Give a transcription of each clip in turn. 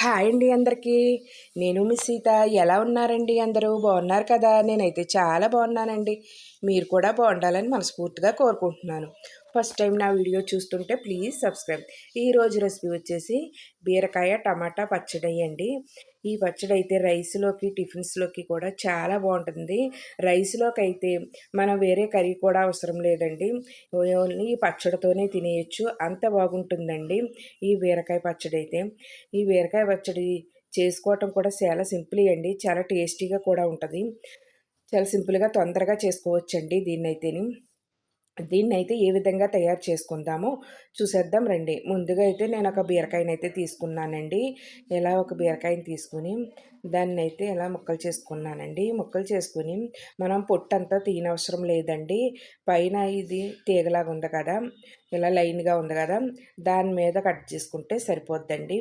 Hi అండి అందరికీ. నేను మీ సీత. ఎలా ఉన్నారండి అందరూ? బాగున్నారు కదా? నేనైతే చాలా బాగున్నానండి. మీరు కూడా బాగుండాలని మనస్ఫూర్తిగా కోరుకుంటున్నాను. ఫస్ట్ టైం నా వీడియో చూస్తుంటే ప్లీజ్ సబ్స్క్రైబ్. ఈరోజు రెసిపీ వచ్చేసి బీరకాయ టమాటా పచ్చడి అండి. ఈ పచ్చడి అయితే రైస్లోకి టిఫిన్స్లోకి కూడా చాలా బాగుంటుంది. రైస్లోకి అయితే మనం వేరే కర్రీ కూడా అవసరం లేదండి. ఓన్లీ ఈ పచ్చడితోనే తినేయచ్చు, అంత బాగుంటుందండి ఈ బీరకాయ పచ్చడి అయితే. ఈ బీరకాయ పచ్చడి చేసుకోవటం కూడా చాలా సింపుల్ అండి. చాలా టేస్టీగా కూడా ఉంటుంది. చాలా సింపుల్గా తొందరగా చేసుకోవచ్చండి దీన్నైతే ఏ విధంగా తయారు చేసుకుందామో చూసేద్దాం రండి. ముందుగా అయితే నేను ఒక బీరకాయనైతే తీసుకున్నానండి. ఇలా ఒక బీరకాయని తీసుకుని దాన్నైతే ఇలా ముక్కలు చేసుకున్నానండి. ముక్కలు చేసుకుని మనం పొట్టంతా తీయనవసరం లేదండి. పైన ఇది తీగలాగా ఉంది కదా, ఇలా లైన్గా ఉంది కదా, దాని మీద కట్ చేసుకుంటే సరిపోద్దండి.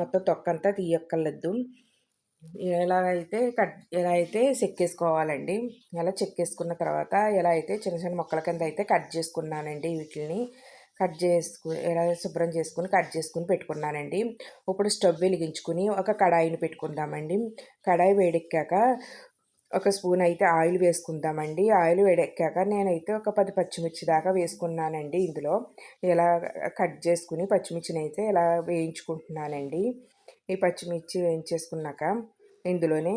మొత్తం తొక్కంతా తీయక్కర్లేదు. ఇలా అయితే చెక్కేసుకోవాలండి. ఇలా చెక్కేసుకున్న తర్వాత ఇలా అయితే చిన్న చిన్న ముక్కల కింద అయితే కట్ చేసుకున్నానండి. వీటిని ఇలా శుభ్రం చేసుకుని కట్ చేసుకుని పెట్టుకున్నానండి. ఇప్పుడు స్టవ్ వెలిగించుకుని ఒక కడాయిని పెట్టుకుందామండి. కడాయి వేడెక్కాక ఒక స్పూన్ అయితే ఆయిల్ వేసుకుందామండి. ఆయిల్ వేడెక్కాక నేనైతే ఒక 10 పచ్చిమిర్చి దాకా వేసుకున్నానండి. ఇందులో ఇలా కట్ చేసుకుని పచ్చిమిర్చిని అయితే ఇలా వేయించుకుంటున్నానండి. ఈ పచ్చిమిర్చి వేయించేసుకున్నాక ఇందులోనే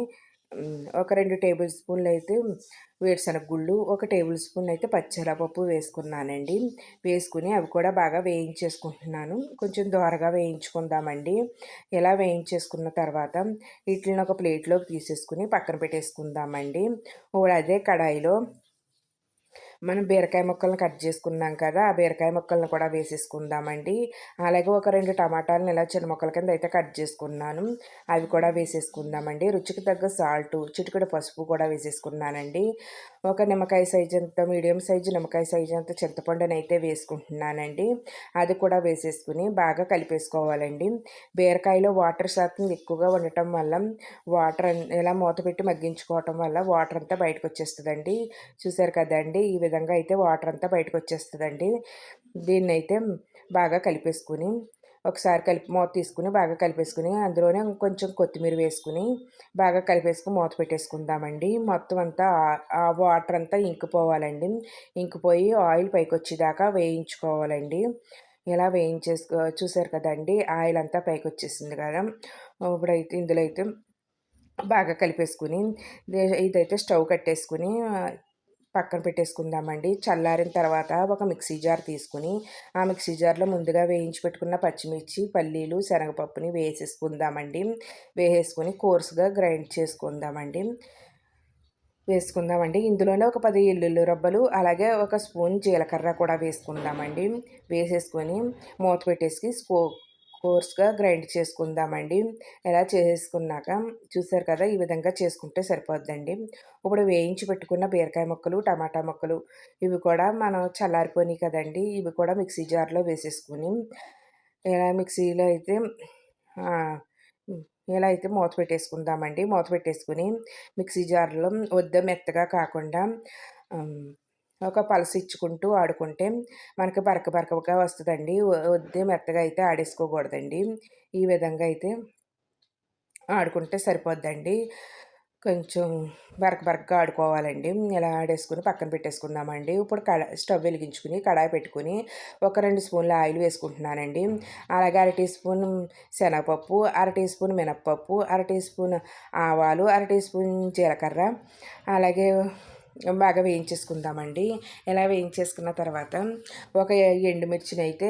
ఒక 2 టేబుల్ స్పూన్లు అయితే వేరుశనగ గుళ్ళు, ఒక టేబుల్ స్పూన్ అయితే పచ్చెనగపప్పు వేసుకున్నానండి. వేసుకుని అవి కూడా బాగా వేయించేసుకుంటున్నాను. కొంచెం దోరగా వేయించుకుందామండి. ఇలా వేయించేసుకున్న తర్వాత వీటిని ఒక ప్లేట్లోకి తీసేసుకుని పక్కన పెట్టేసుకుందామండి. ఇప్పుడు అదే కడాయిలో మనం బీరకాయ ముక్కలను కట్ చేసుకున్నాం కదా, ఆ బీరకాయ ముక్కలను కూడా వేసేసుకుందామండి. అలాగే ఒక 2 టమాటాలను ఇలా చిన్న ముక్కల కింద అయితే కట్ చేసుకున్నాను, అవి కూడా వేసేసుకుందామండి. రుచికి తగ్గ సాల్టు, చిటికెడు పసుపు కూడా వేసేసుకున్నానండి. ఒక నిమ్మకాయ సైజు అంత, మీడియం సైజు నిమ్మకాయ సైజు అంత చింతపండుని అయితే వేసుకుంటున్నానండి. అది కూడా వేసేసుకుని బాగా కలిపేసుకోవాలండి. బీరకాయలో వాటర్ శాతం ఎక్కువగా ఉండటం వల్ల ఇలా మూత పెట్టి మగ్గించుకోవటం వల్ల వాటర్ అంతా బయటకు వచ్చేస్తుందండి. చూసారు కదండి, ఈ విధంగా అయితే వాటర్ అంతా బయటకు వచ్చేస్తుందండి. దీన్నైతే బాగా కలిపేసుకుని ఒకసారి మూత తీసుకుని బాగా కలిపేసుకుని అందులోనే కొంచెం కొత్తిమీర వేసుకుని బాగా కలిపేసుకుని మూత పెట్టేసుకుందామండి. మొత్తం అంతా ఆ వాటర్ అంతా ఇంకిపోవాలండి. ఇంకిపోయి ఆయిల్ పైకి వచ్చేదాకా వేయించుకోవాలండి. ఇలా చూసారు కదండి, ఆయిల్ అంతా పైకి వచ్చేసింది కదా. ఇప్పుడైతే ఇందులో అయితే బాగా కలిపేసుకుని ఇదైతే స్టవ్ కట్టేసుకుని పక్కన పెట్టేసుకుందామండి. చల్లారిన తర్వాత ఒక మిక్సీ జార్ తీసుకుని ఆ మిక్సీ జార్లో ముందుగా వేయించి పెట్టుకున్న పచ్చిమిర్చి, పల్లీలు, శనగపప్పుని వేసేసుకుందామండి. వేసేసుకుని కోర్సుగా గ్రైండ్ వేసుకుందామండి. ఇందులోనే ఒక 10 ఎల్లుల్లి రబ్బలు, అలాగే ఒక స్పూన్ జీలకర్ర కూడా వేసుకుందామండి. వేసేసుకొని మూత పెట్టేసి కోర్స్గా గ్రైండ్ చేసుకుందామండి. ఇలా చేసుకున్నాక చూసారు కదా, ఈ విధంగా చేసుకుంటే సరిపోద్దండి. ఇప్పుడు వేయించి పెట్టుకున్న బీరకాయ ముక్కలు, టమాటా ముక్కలు ఇవి కూడా మనం చల్లారిపోయినాయి కదండి, ఇవి కూడా మిక్సీ జార్లో వేసేసుకుని ఇలా మిక్సీలో అయితే ఇలా అయితే మూత పెట్టేసుకుందామండి. మూత పెట్టేసుకుని మిక్సీ జార్లో మెత్తగా కాకుండా ఒక పలస ఇచ్చుకుంటూ ఆడుకుంటే మనకి బరకగా వస్తుందండి. మెత్తగా అయితే ఆడేసుకోకూడదండి. ఈ విధంగా అయితే ఆడుకుంటే సరిపోద్దండి. కొంచెం బరకగా ఆడుకోవాలండి. ఇలా ఆడేసుకుని పక్కన పెట్టేసుకుందామండి. ఇప్పుడు స్టవ్ వెలిగించుకుని కడాయి పెట్టుకుని ఒక 2 స్పూన్ల ఆయిల్ వేసుకుంటున్నానండి. అలాగే 1/2 టీ స్పూన్ శనగపప్పు, 1/2 టీ స్పూన్ మినప్పప్పు, 1/2 టీ స్పూన్ ఆవాలు, 1/2 టీ స్పూన్ జీలకర్ర, అలాగే బాగా వేయించేసుకుందామండి. ఇలా వేయించేసుకున్న తర్వాత ఒక ఎండుమిర్చిని అయితే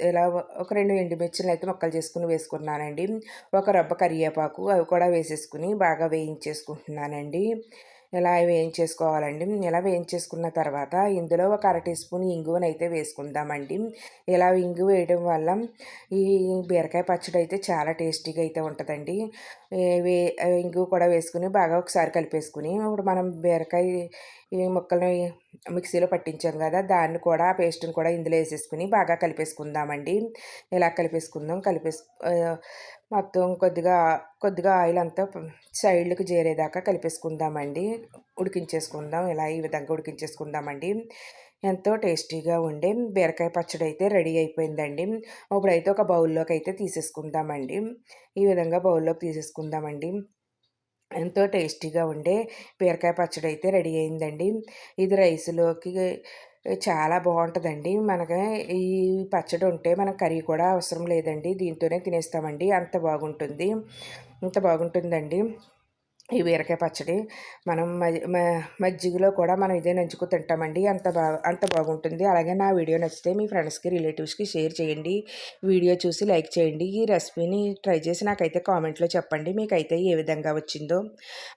ఇలా ఒక 2 ఎండుమిర్చిని అయితే ముక్కలు చేసుకుని వేసుకున్నానండి. ఒక రబ్బ కరివేపాకు అవి కూడా వేసేసుకుని బాగా వేయించేసుకుంటున్నానండి. ఇలా వేయించేసుకోవాలండి. ఇలా వేయించేసుకున్న తర్వాత ఇందులో ఒక 1/2 టీ స్పూన్ ఇంగువనైతే వేసుకుందామండి. ఇలా ఇంగువ వేయడం వల్ల ఈ బీరకాయ పచ్చడి అయితే చాలా టేస్టీగా అయితే ఉంటుందండి. ఇంగువ కూడా వేసుకుని బాగా ఒకసారి కలిపేసుకుని ఇప్పుడు మనం బీరకాయ ఈ ముక్కల్ని మిక్సీలో పట్టించాం కదా, దాన్ని కూడా ఆ పేస్ట్ని కూడా ఇందులో వేసేసుకుని బాగా కలిపేసుకుందామండి. ఇలా మొత్తం కొద్దిగా ఆయిల్ అంతా సైడ్లకు చేరేదాకా కలిపేసుకుందామండి. ఉడికించేసుకుందాం. ఇలా ఈ విధంగా ఉడికించేసుకుందామండి. ఎంతో టేస్టీగా ఉండే బీరకాయ పచ్చడి అయితే రెడీ అయిపోయిందండి. ఇప్పుడైతే ఒక బౌల్‌లోకి అయితే తీసేసుకుందామండి. ఈ విధంగా బౌల్‌లోకి తీసేసుకుందామండి. ఎంతో టేస్టీగా ఉండే బీరకాయ పచ్చడి అయితే రెడీ అయిందండి. ఇది రైస్‌లోకి చాలా బావుంటదండి. మనకి ఈ పచ్చడి ఉంటే మనకు కర్రీ కూడా అవసరం లేదండి. దీంతోనే తినేస్తామండి. అంత బాగుంటుంది. అంత బాగుంటుందండి. ఈ బీరకాయ పచ్చడి. మనం మజ్జిగలో కూడా మనం ఇదే నంచుకు తింటామండి. అంత బాగుంటుంది. అలాగే నా వీడియో నచ్చితే మీ ఫ్రెండ్స్‌కి, రిలేటివ్స్‌కి షేర్ చేయండి. వీడియో చూసి లైక్ చేయండి. ఈ రెసిపీని ట్రై చేసి నాకైతే కామెంట్‌లో చెప్పండి. మీకైతే ఏ విధంగా వచ్చిందో.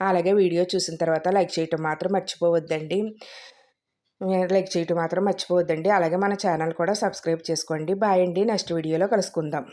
అలాగే వీడియో చూసిన తర్వాత లైక్ చేయటం మాత్రం మర్చిపోవద్దండి. లైక్ చేయటం మాత్రం మర్చిపోవద్దండి. అలాగే మన ఛానల్ కూడా సబ్స్క్రైబ్ చేసుకోండి. బాయ్ అండి. నెక్స్ట్ వీడియోలో కలుసుకుందాం.